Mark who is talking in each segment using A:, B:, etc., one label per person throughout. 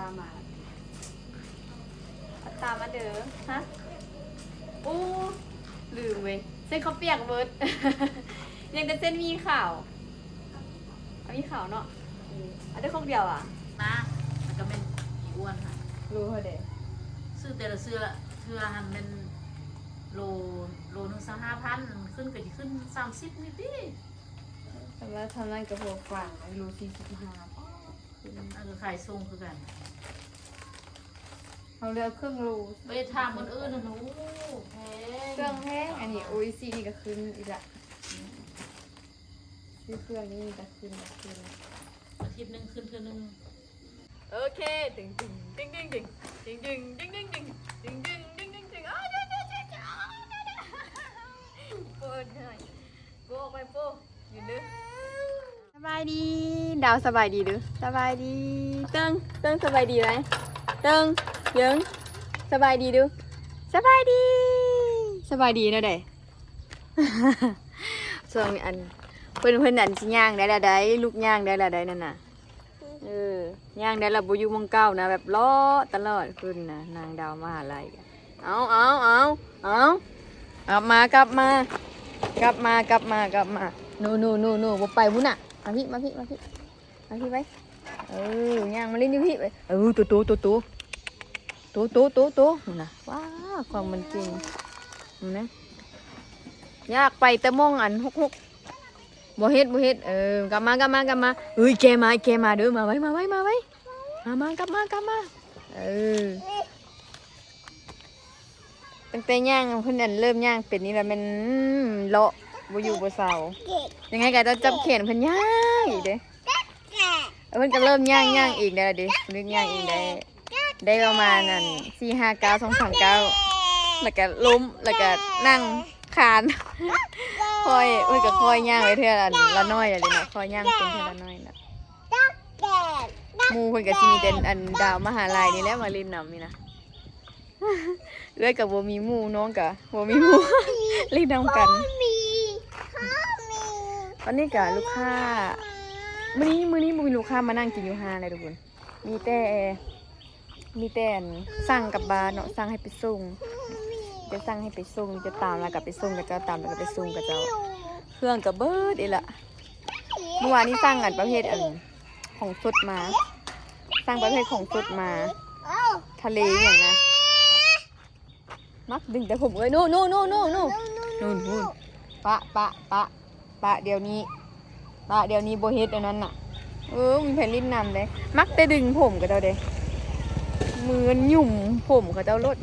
A: ามาเอาตามาเด้อฮะอู้ลืมเว้ยเส้นข้าวเปียกเบิร์ด ยังแต่เส้นมีข่าวเอามีข่าวเนาะเอาได้คงเดียวอ่ะ
B: นะมันก็เป็นอีอ้วนค่ะ
A: รู้เหรอเด้
B: ซื้อแต่ละเสื้อหันเป็นโลนึง25,000ขึ้นก็จะขึ้น30นิดดิ
A: แต่ว่าทำนั่นกับพวกฝั่งรู้45
B: อันก็ขายทรงคือกัน
A: เขาเลือกเครื่องรู
B: ไปทำคนอื่นนะหนูแพง
A: เครื่องแห้งอันนี้โอ้ยซีนี่ก็ขึ้นอีกละซื้อเครื่องนี้ก็ขึ้น
B: อาทิตย์นึงขึ้นเทื่อนึง
A: โอเคตึงตึงตึงตึงตึงตึงตึงตึงตึงตึงตึงตึงตึงตึงตึงอ้าวเดี๋ยวโป้หน่อยโป้ออกไปโป้ยืนดื้อสบายดีดาวสบายดีดื้อสบายดีเติ้งสบายดีไหมเติ้งยังสบายดีดื้อสบายดีนะเด้ ส่วนอันเพิ่นอันสิย่างได้ละได้ลูกย่างได้ละได้นั่นน่ะย่างได้ละบ่อยู่มงเก้านะแบบล้อตลอดขึ้นนะนางดาวมหาลัยเอากลับมากลับมานู่บ่ไปพุ่นน่ะมาพี่ไว้ย่างมาเล่นอยู่พี่ไปตัวนู่นน่ะว้าความมันจริงนะอยากไปแต่มองอันฮกบ่เฮ็ดกลับมาเอ้ยแกมาเด้อมาไว้มากลับมาตั้งแต่ย่างเพิ่นอันเริ่มย่างเป็ดนี่แหละมันเลาะบ่อยู่บ่เซายังไงก็ต้องจับแขนเพิ่นย่างอีกเด้เพิ่นก็เริ่มย่างอีกแล้วเด้นึกย่างอีกได้ประมาณนั่น4-5 9 2 3 9แล้วก็ล้มแล้วก็นั่งคานคอยก็คอยย่างไว้เท่าละน้อยอะไรเนาะคอยย่างเป็นเท่าละน้อยนะมูเพิ่นก็สิมีแต่อันดาวมหาลัยนี่แหละมาเล่นน้ำนี่นะเอ้ยกับบ่มีหมู่น้องก็บ่มีหมู่ เล่นน้ำกันวันนี้ก็ลูกค้ามื้อนี้บ่มีลูกค้ามานั่งกินอยู่ห้างเลยทุกคนมีแต่อันสั่งกลับบ้านเนาะสั่งให้ไปส่งจะสั่งให้ไปส่งจะตามแล้วก็ไปส่งกับเจ้าตามแล้วก็ไปส่งกับเจ้าเครื่องกับเบิดอีละเมื่อวานนี้สั่งอันประเภทอันของสดมาสั่งประเภทของสดมาทะเลอย่างนะมักดึงแต่ผมเลยนู่นปะเดี๋ยวนี้โบเฮ็ดอันนั้นน่ะมีแผ่นลิ้นนำเลยมักแต่ดึงผมกับเจ้าเด้มือหยุ่มผมกับเจ้ารถ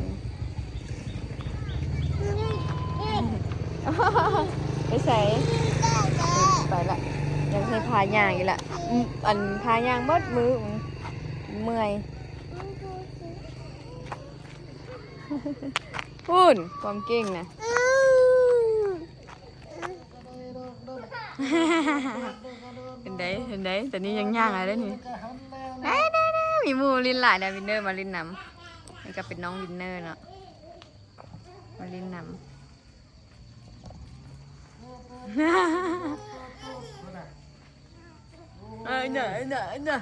A: ไปใส่ไปละยังให้พายางอีกละอันพายางบดมือเมื่อยพูดความเก่งนะเห็นได้แต่นี่ยังย่างอะไรนี่ได้มีมูลินหลายนะวินเนอร์มาลินนำนี่ก็เป็นน้องวินเนอร์เนาะมาลินนำเนี่ย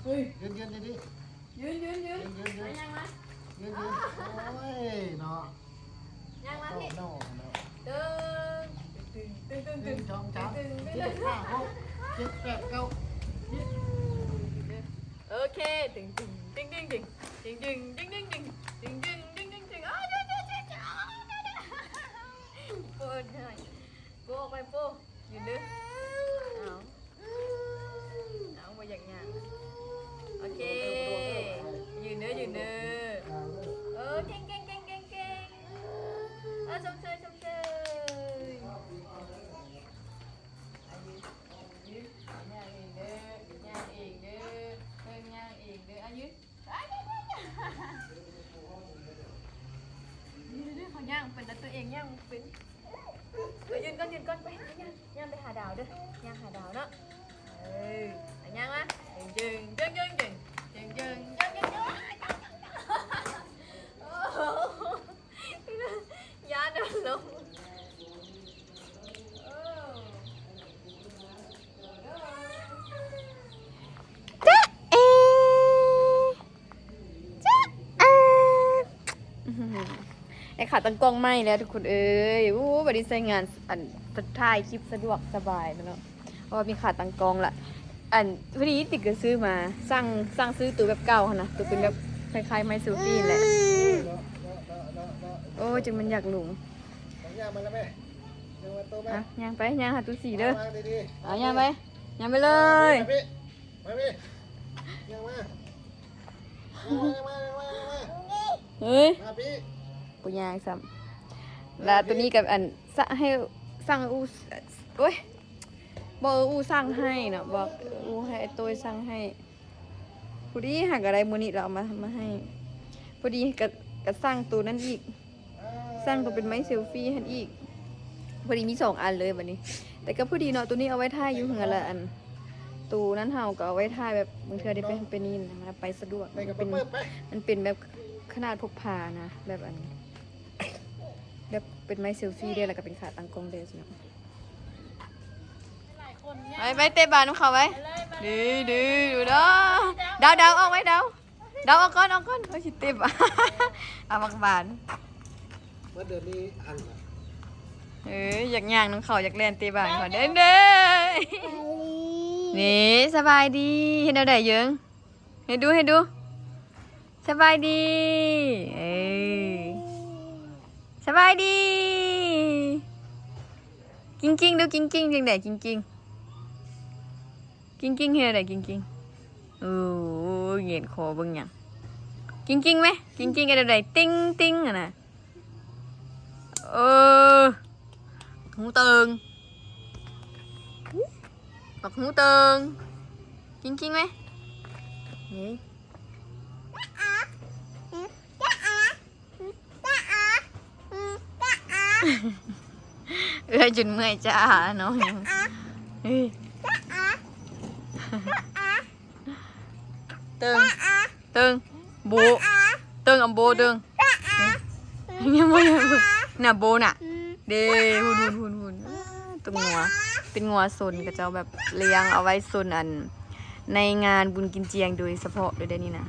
A: เฮ้ยยืนดิยืนยังมา
C: โอ้ยเนาะ
A: ยังมาพี่
C: เนาะ
A: ตึง
C: 2 3 4 5 6 7 8 9
A: โอเคตึงอ้าวโป้หน่อยโป้ออกไปโป้ยืนดื้อเอาไปอย่างเงี้ยโอเคยืนเด้อเก่งชมเชยย่างเองเด้ออายุเขาย่างเป็นแล้วตัวเองย่างเป็นยืนก่อนไปหาย่างไปหาดาวเด้อย่างหาดาวเนาะย่างมาจึงยาเดินลง ขาตั้งกล้องไม่แล้วทุกคนเอ้ยโอ้บัดนี้ใช้งานอันถ่ายคลิปสะดวกสบายแล้วเนาะเพราะว่ามีขาตั้งกล้องละอันพอดีติ๊กก็ซื้อมาสั่งซื้อตัวแบบเก่าหั่นนะตัวเป็นแบบคล้ายๆไมซูฟี่แหละโอ้จนมันอยากหลง
C: ย่างมาแล้วแม่ย่างมาโตแม่
A: อ่ะย่างไปย่างหาตัวสีเด้อ
C: วางดี
A: เอาย่างไปย่างไปเล
C: ๆ
A: ย
C: มาพี่ย่างมา
A: เฮ้ย
C: มาพี่
A: ปุยางซ้ำแล้วตัวนี้กับอันให้สั่งอูโอ้ยบอกอูสั่งให้เนาะบอกอูให้ไอ้ตัวสั่งให้พอดีหากอะไรมื้อนี้เราเอามาให้พอดีกับสั่งตัวนั้นอีกสั่งตัวเป็นไม้เซลฟี่ให้อีกพอดีมี2 อันเลยวันนี้ แต่ก็พอดีเนาะตัวนี้เอาไว้ถ่ายอยู่เหือละอันตัวนั้นเฮาก็เอาไว้ถ่ายแบบบางเทื่อได้เป็นนี่นะมันไปสะดวก
C: ไปกับ
A: เป็น
C: เปิ้ลไป
A: มันเป็นแบบขนาดพกพานะแบบอันแบบเป็นไม้เซลฟี่ได้แล้วก็เป็นขาตั้งกล้องได้สิเนาะ
B: หลายคนเนี่ย
A: ไปเตะบาลน้องเขาไว้ดีดูเนาะดาวออกไว้ดาวออกก่อนเขาชิเตะบา เอามักบาน
C: เมื่อเดือนนี้หัน
A: อยากย่างน้องเขาอยากเล่นเตะบาลเขาเด้นนี่สบายดีเห็นเอาได้ยังให้ดูสบายดีสบายดีกิ้งดูกิ้งจังไดกิ้งเฮ็ดได้กิ้งโอ้เหยียดคอเบิ่งหยังกิ้งไหมกิ้งอะไรได้ติ้งอ่ะนะหูเติงปักหูเติงกิ้งไหมนี่จนเมื่อยจ้าเนาะเติงโบเติงอัมโบเติงยังไม่น่ะโบน่ะเด้หุ่นตัวงัวเป็นงัวซนกับเจ้าแบบเลี้ยงเอาไว้ซนอันในงานบุญกินเจียงโดยเฉพาะโดยได้นี่นะ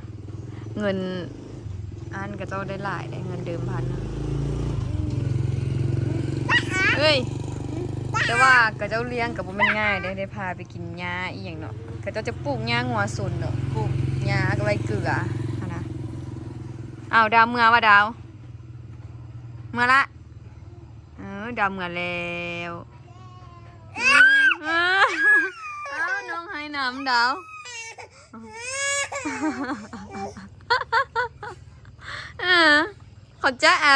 A: เงินอันกับเจ้าได้หลายได้เงินเดิมพันนะเฮ้ยแต่ว่ากับเจ้าเลี้ยงกับมันง่ายได้พาไปกินหญ้าอีอย่างเนาะกับเจ้าจะปลูกหญ้างัวซนเนาะปลูกหญ้าก็ไว้เกลือนะอ้าวดาวเมื่อว่าดาวเมื่อละดาวเมื่อแล้วน้องให้น้ำดาวเขาจะอา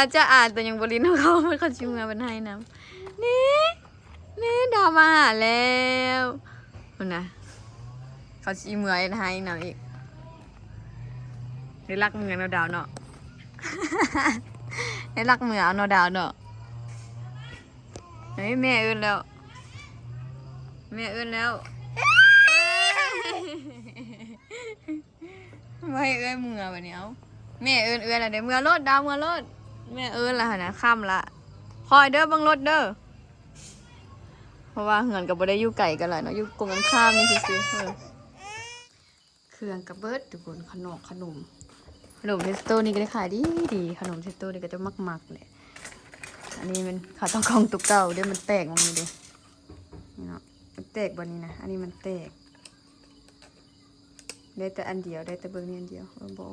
A: แต่ยังบริโนเขาไม่เขาชิมมาเป็นให้น้ำนี่ดาวมาหาแล้วคุณนะเขาชิมเมื่อให้น้ำอีกได้รักเมืองเราดาวเนาะได้รักเมืองเอาเนาะดาวเนาะเฮ้ยแม่เอิ้นแล้วไม่เอิ้นเมื่อแบบนี้เอาแม่เอิ้นอะไรเดี๋ยวเมื่อรถดาวเมื่อรถแม่เอิ้นละนะค่ำละคอยเด้อบังรถเด้อเพราะว่าเหือนกับบ่ได้อยู่ไก่กันเลยเนาะอยู่กงกันข้ามนี่ซื่อเครื่องกับเบิร์ดทุกคนขนมเทสโต้นี่ก็ได้ขายดีขนมเทสโต้นี่ก็จะมักเลยอันนี้มันขาต้องกองตุกเก่าเดี๋ยวมันแตกมันนี่เด้นี่เนาะมันแตกบนนี้นะอันนี้มันแตกได้แต่อันเดียวได้แต่เบอร์นี้อันเดียวบอก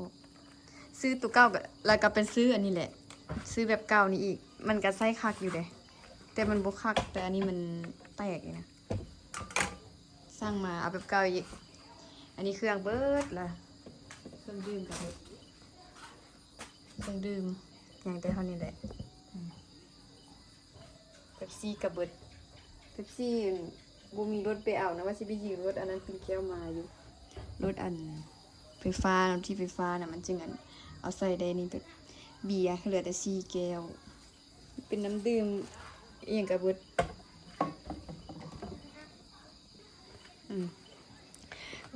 A: ซื้อตุกเก่าก็แล้วก็เป็นซื้ออันนี้แหละซื้อแบบเก่านี่อีกมันก็ไส้คักอยู่เด้แต่มันบ่คักแต่อันนี้มันแตกนะสร้างมาเอาแบบเก่าอีกอันนี้เครื่องเบิร์ดล่ะเครื่องดื่มกับเครื่องดื่มอย่างแต่เท่านี้แหละเป๊ปซี่กับเบิร์ดเป๊ปซี่บูมีรถไปเอานะว่าสิไปยืมรถอันนั้นเป็นแก้วมาอยู่รถอันไฟฟ้าที่ไฟฟ้าน่ะมันจึงอันเอาใส่ได้นี่แบบเบียร์เหลือแต่4 แก้วเป็นน้ำดื่มอย่างกับเบิร์ด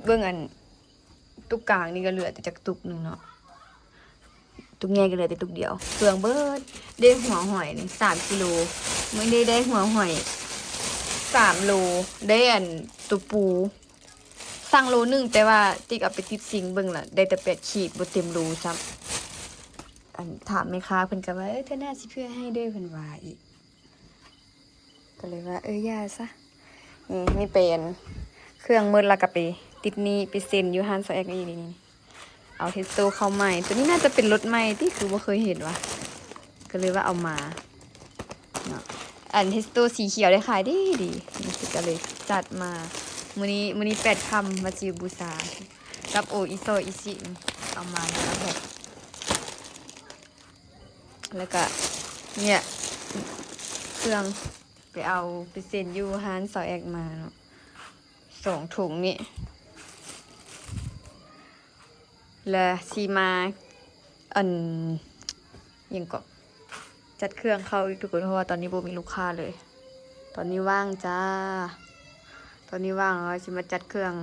A: เบื้องอันตุกกลางนี่ก็เหลือแต่จากตุกหนึ่งเนาะตุกแง่ก็เหลือแต่ตุกเดียวเครื่องเบิร์ดได้หัวหอยนี่3 กิโลไม่ได้หัวหอย3 โลได้อันตัวปูสั่งโลนึงแต่ว่าติ๊กเอาไปติดซิงเบิ่งล่ะได้แต่8 ขีดบ่เต็มโลซ้ ถามแม่ค้าเพิ่นก็ว่าเธอน่าสิเพื่อให้เด้อเพิ่นว่าอีกก็เลยว่าย่าซะนี่เป็นเครื่องมือละก็ไปติดหนี้ไปเซ็นอยู่ร้านซอยแอกอีนี่เอาเทสโตเข้าใหม่ตัวนี้น่าจะเป็นรถใหม่ที่คือบ่เคยเห็นว่ะก็เลยว่าเอามาเนาะเทสโตสีเขียวได้ขายดีนี่ก็เลยจัดมามื้อนี้8ค่ำมาจิบูชากับโออิโซอิชิเอามาแล้วแบบแล้วก็เนี่ยเครื่องไปเอาไปเซ็นยูฮานซอยแอกมาเนาะ2 ถุงนี่และซีมายังก็จัดเครื่องเข้าอีกทุกคนเพราะว่าตอนนี้โบมีลูกค้าเลยตอนนี้ว่างจ้าตอนนี้ว่างแล้วจะมาจัดเครื่อง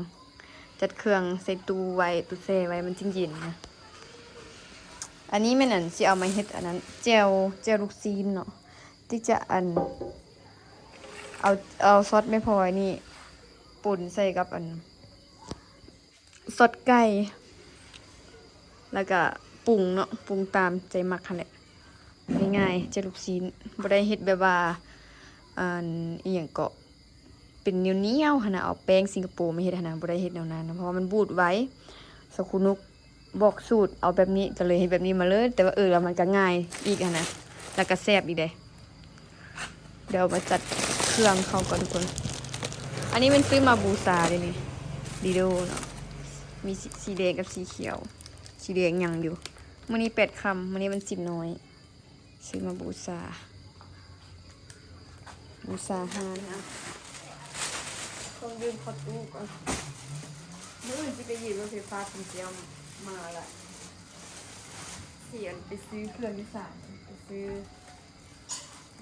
A: ใส่ตู้ไว้ตู้แช่ไว้มันจริงยินนะอันนี้แม่นสิเอามาเฮ็ดอันนั้นเจลลูกซีนเนาะที่จะเอาซอสไม่พอนี่ป่นใส่กับซอสไก่แล้วก็ปรุงเนาะปรุงตามใจมักหั่นแหละง่ายๆเจลลูกซีนบ่ได้เฮ็ดแบบว่าอีหยังก็เป็นเหนียวๆหั่นน่ะเอาแป้งสิงคโปร์มาเฮ็ดหั่นน่ะบ่ได้เฮ็ดแนวนั้นนะเพราะว่ามันบูดไว้สักคุนุกบอกสูตรเอาแบบนี้ก็เลยเฮ็ดแบบนี้มาเลยแต่ว่าแล้วมันก็ง่ายอีกหั่นนะแล้วก็แซ่บอีกเด้เดี๋ยวมาจัดเครื่องเข้าก่อนทุกคนอันนี้มันซื้อมาบูชาเด้นี่ดีโดเนาะมีสีแดงกับสีเขียวสีแดงยังอยู่มื้อนี้8 ค่ำมื้อนี้มัน10 น้อยซื้อมาบูชาฮานนะต้องยืมขอตู้ก่อนมื้ออื่นสิไปยืมรถไฟฟ้าคุณเจียมมาละเสียนไปซื้อเครื่องที่สามไปซื้อ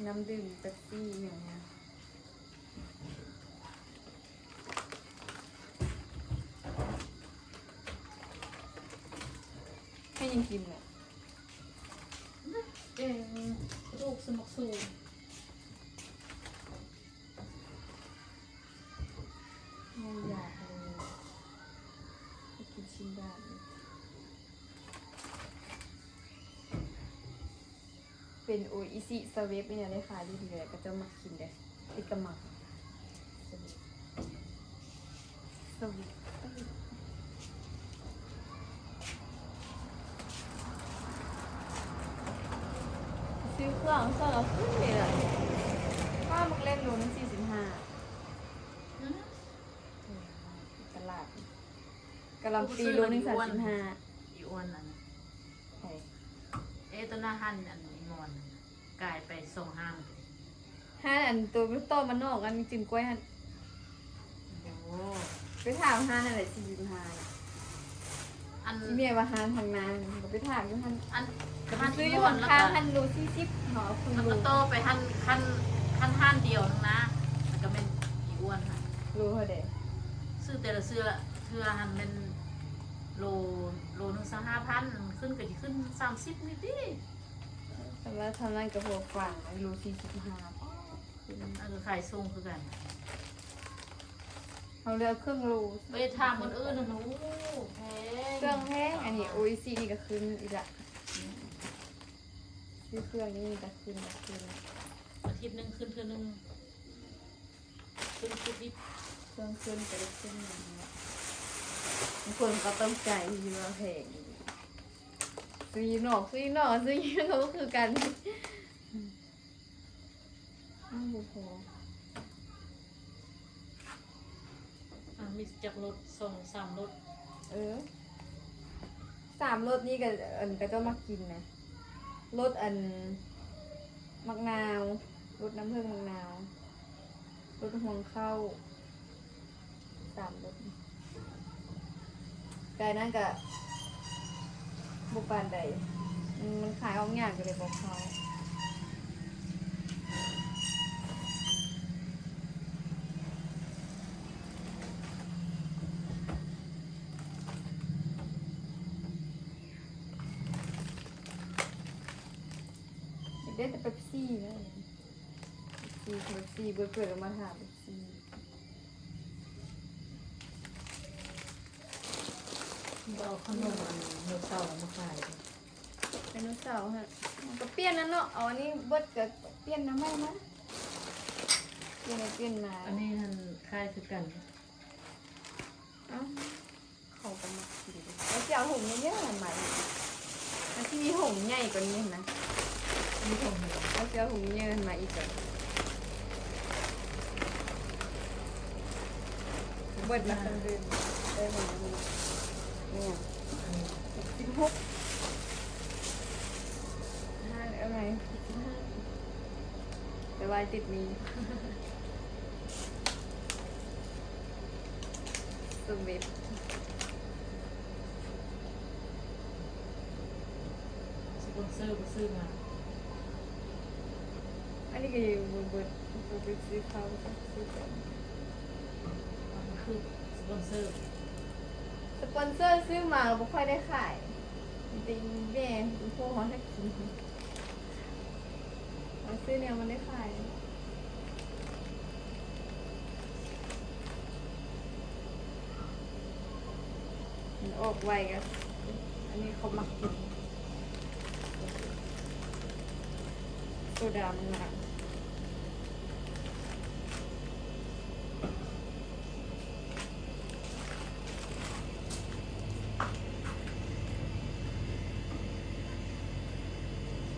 A: น้ำดื่มเป๊ปซี่อย่างเงี้ยให้ยังกินเลย
B: แกงลูกสมกสูง
A: ไม่อยากเลยไปกินชิ้นได้เป็นโออิซิสเวฟเนี่ยได้ขายดีเลยก็จะมากินเลยติดกระหมักสวิตซื้อเครื่องสำหรับซื้อเลยอะป้ามึงเล่นโลนึง45ตลาดกะหล่ำปีโลนึง35
B: อีอ้วนนั่น
A: ใช่
B: ต้นหน้าหั่นอันนี้มอนกลายไปส่งห้าง
A: อันตัวมันโตมันนอกอันมีจิ้มกล้วยฮัน
B: โอ้
A: ไปถามฮันอะไร45
B: อัน
A: ที่เมียว่าฮันทางนานก็ไปถามอยู่ฮัน
B: อัน
A: ซื้ออยู่ข้างฮันโล40หอคุณ
B: แล้ว
A: ลุ
B: ก็
A: ง
B: โตไปหั่นเดียวนึงนะแล้วก็เป็นอีอ้วนค่ะ
A: รู้เขาเด้
B: ซื้อแต่ละเสื้อหั่นเป็นโลนึง5,000ขึ้นก็สิขึ้น30นิดดิ
A: แต่ว่าทำนั่นกับพวกฝั่งโล45
B: อันก็ขายส่งคือกัน
A: เขาเลือกเครื่องโล
B: ไปถามคนอื่นนะหนูแพง
A: เครื่องแห้งอันนี้โออิซีนี่ก็ขึ้นอีกละซื้อเครื่องนี้ก็ขึ้น
B: อาทิตย์หนึงขึ้นเทื่อนึงขึ้นชุดนิด
A: เครื่องขึ้นไปได้ขึ้นอย่างเงี้ยบางคนก็ต้องใจอยู่ว่าแพงซื้อยีนอกซื้อยีนอกก็คือกันอ้าวบุพอ
B: มีจากรถ2-3รถ
A: 3 รสนี้ก็ก็จะมากินนะรสมะนาวรสน้ำผึ้งมะนาวรสห่วงข้าว3 รสไก่นั่นก็บุปผานใดมันขายเอาอย่างก็เลยบอกเขาได้แต่เป๊ปซี่นะเป๊ปซี่เปิดออกมาถามเป๊ปซี่
B: เอาขนมเนื้อเต่ามาขาย
A: ไดโนเสาร์ฮะก็เปลี่ยนนั่นเนาะเอาอันนี้เบิดก็เปลี่ยนน้ำไม่มาเปลี่ยนไปเปลี่ยนมา
B: อันนี้มันคล้ายคือกัน
A: เอ้าเขาก็มากินแล้วจะเอาหงเยอะๆมันใหม่มันที่มีหงใหญ่กว่านี้เห็นไหม
B: มีผมเห็น
A: แล้วจะเอาหงเยอะมาอีกก่อนเบิดมาตั้งเดือนได้หงเนี่ย
B: อันนี้
A: 16ห้าเอาไงแต่ว่าติดมีสุดเบ็ด
B: สปอนเซอร์ก็ซื้อมา
A: อันนี้ก็อยู่บนเบิดไปซื้อเขาซื้อของ
B: มันคือสปอนเซอร์
A: สปอนเซอร์ซื้อมาเราไม่ค่อยได้ขายจริงๆแม่พวกเขาจะกินเราซื้อเนี่ยมันได้ขายมันออกไวกันอันนี้เขามักกินโซดามันหนัก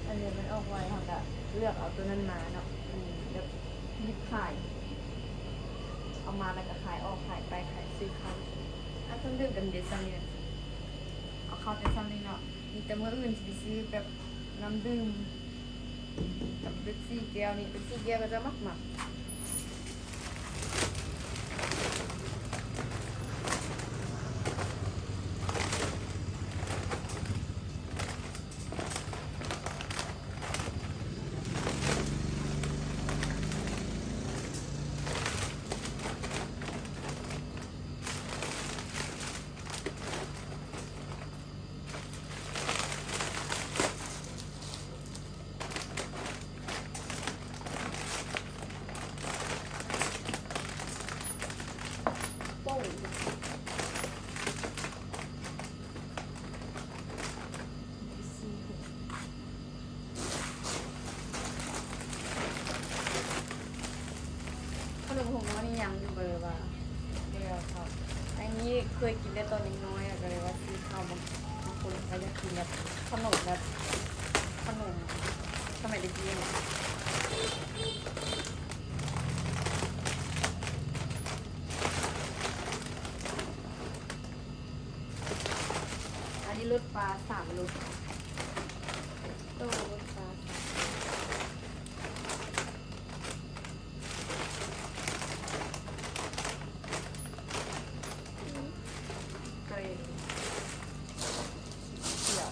A: อันนี้มันออกไวเขาจะเลือกเอาตัวนั้นมาเนาะแบบหยิบขาย เอามาแล้วก็ขายออกขายไปขายซื้อเขาถ้าต้องดื่มกันเดี๋ยวซันเนี่ยเอาเข้าแต่ซันนี่เนาะมีแต่เมื่ออื่นจะไปซื้อแบบน้ำดื่มกับเบปซี่แก้วนี่เบปซี่แก้วก็จะมักโป้งขนมผงน้อยนี่ยังเบอร์ว่าเดี๋ยวเขาอันนี้เคยกินได้ตอนยังน้อยอะก็เลยว่าซื้อข้าวบางคนเขาอยากกินแบบขนมแบบขนมสมัยเด็กๆเนี่ย อันนี้รถปลา3 รถตู้รถปลาเกรนเขียว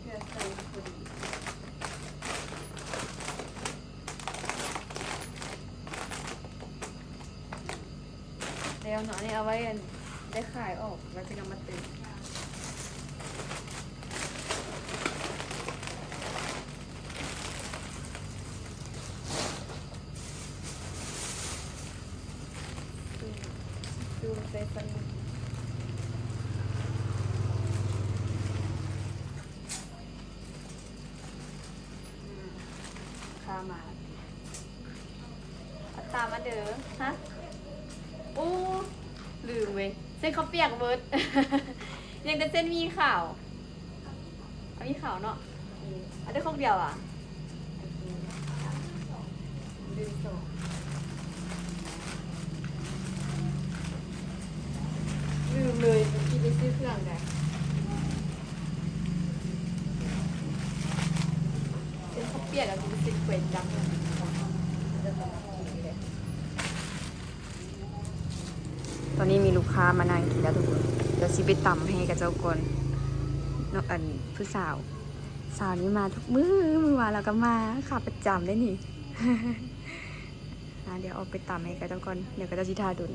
A: เพื่อใส่พอดีแล้วเนาะนี่เอาไว้ได้ขายออกไว้เป็นกำมะตึงดูใส่ฟันข้ามาเอาตามมาเด้อฮะอู้ลืมเว้ยเส้นข้าวเปียกเบิร์ด ยังแต่เส้นมีข่าวเอามีข่าวเนาะเอาได้ครกเดียวอ่ะ ลืมส่งลืมเลยเมื่อกี้ไปซื้อเครื่องได้เป็นข้าวเปียกอะคุณสิเควจังเลยจะมากินเลยตอนนี้มีลูกค้ามานั่งกินแล้วทุกคนเดี๋ยวซิไปตำให้กับเจ้าก่อนน้องอันผู้สาวนี้มาทุกมื้อวานแล้วก็มาขาประจำได้นี่ เดี๋ยวเอาไปตำให้กับเจ้าก่อนเดี๋ยวก็จะชิทาดุน